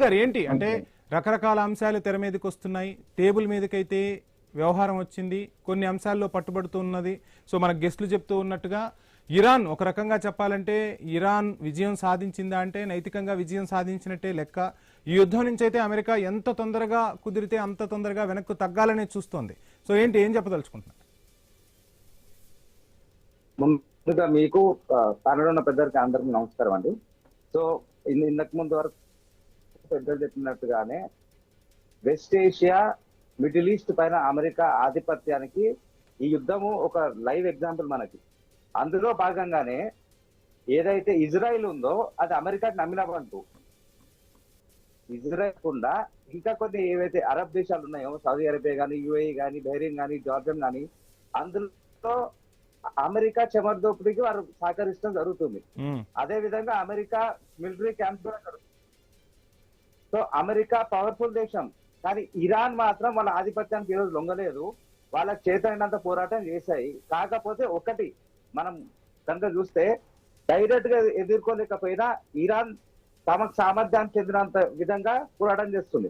గారు ఏంటి అంటే ఓకే. రకరకాల అంశాలు తెర మీదకి వస్తున్నాయి. టేబుల్ మీదకైతే వ్యవహారం వచ్చింది. కొన్ని అంశాల్లో పట్టుబడుతున్నది. సో మన గెస్టులు చెప్తూ ఉన్నట్టుగా ఇరాన్ ఒక రకంగా చెప్పాలంటే ఇరాన్ విజయం సాధించిందా అంటే నైతికంగా విజయం సాధించినట్టే లెక్క. ఈ యుద్ధం నుంచి అయితే అమెరికా ఎంత తొందరగా కుదిరితే అంత తొందరగా వెనక్కు తగ్గాలనే చూస్తోంది. సో ఏంటి ఏం చెప్పదలుచుకుంటున్నారు? ముందుగా మీకు ప్యానెల్ ఉన్న పెద్దలకి అందరికీ నమస్కారం అండి. సో ఇంతకు ముందు వరకు పెద్దలు చెప్పినట్టుగానే వెస్ట్ ఏషియా, మిడిల్ ఈస్ట్ పైన అమెరికా ఆధిపత్యానికి ఈ యుద్ధము ఒక లైవ్ ఎగ్జాంపుల్ మనకి. అందులో భాగంగానే ఏదైతే ఇజ్రాయిల్ ఉందో అది అమెరికాకి నమ్మిన బంటు. ఇజ్రాయిల్ కాకుండా ఇంకా కొన్ని ఏవైతే అరబ్ దేశాలు ఉన్నాయో, సౌదీ అరేబియా కానీ, యుఏఈ కానీ, బహ్రెయిన్ కానీ, జార్డన్ కానీ, అందులో అమెరికా చెమర్దోపిడికి వారు సహకరించడం జరుగుతుంది. అదే విధంగా అమెరికా మిలిటరీ క్యాంప్స్ కూడా జరుగుతుంది. సో అమెరికా పవర్ఫుల్ దేశం, కానీ ఇరాన్ మాత్రం వాళ్ళ ఆధిపత్యానికి ఈరోజు లొంగలేదు. వాళ్ళకి చేతనైనంత పోరాటం చేశాయి. కాకపోతే ఒకటి మనం కనుక చూస్తే డైరెక్ట్ గా ఎదుర్కోలేకపోయినా ఇరాన్ తమకు సామర్థ్యానికి చెందినంత విధంగా పోరాటం చేస్తుంది.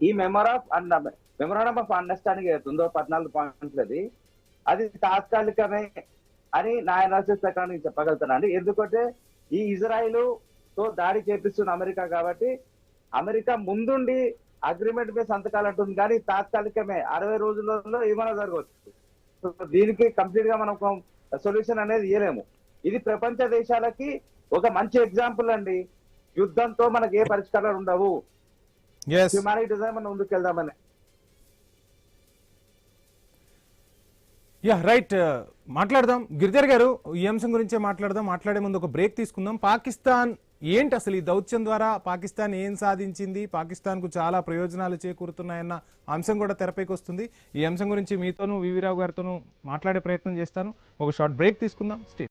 ఈ మెమోరాండం ఆఫ్ అండర్స్టాండింగ్ ఏదైతుందో 14 పాయింట్లది, అది తాత్కాలికమే అని నా అనాలిసిస్ ప్రకారం నేను చెప్పగలుగుతానండి. ఎందుకంటే ఈ ఇజ్రాయిల్ తో దాడి చేపిస్తున్న అమెరికా కాబట్టి అమెరికా ముందుండి అగ్రిమెంట్ మీద సంతకాలు అంటుంది, కానీ తాత్కాలికమే 60 రోజులలో ఏమైనా జరగవచ్చు. సో దీనికి కంప్లీట్ గా మనం సొల్యూషన్ అనేది ఇవ్వలేము. ఇది ప్రపంచ దేశాలకి ఒక మంచి ఎగ్జాంపుల్ అండి. యుద్ధంతో మనకి ఏ పరిష్కారాలు ఉండవు, హ్యూమానిటీజం మనం ముందుకు వెళ్దామని. యా రైట్, మాట్లాడదాం గిరిధర్ గారు. ఈ అంశం గురించే మాట్లాడదాం. మాట్లాడే ముందు ఒక బ్రేక్ తీసుకుందాం. పాకిస్తాన్ ఏంటి అసలు ఈ దౌత్యం ద్వారా పాకిస్తాన్ ఏం సాధించింది, పాకిస్తాన్ కు చాలా ప్రయోజనాలు చేకూరుతున్నాయన్న అంశం కూడా తెరపైకి వస్తుంది. ఈ అంశం గురించి మీతోనూ వివి రావు గారితోనూ మాట్లాడే ప్రయత్నం చేస్తాను. ఒక షార్ట్ బ్రేక్ తీసుకుందాం. స్టే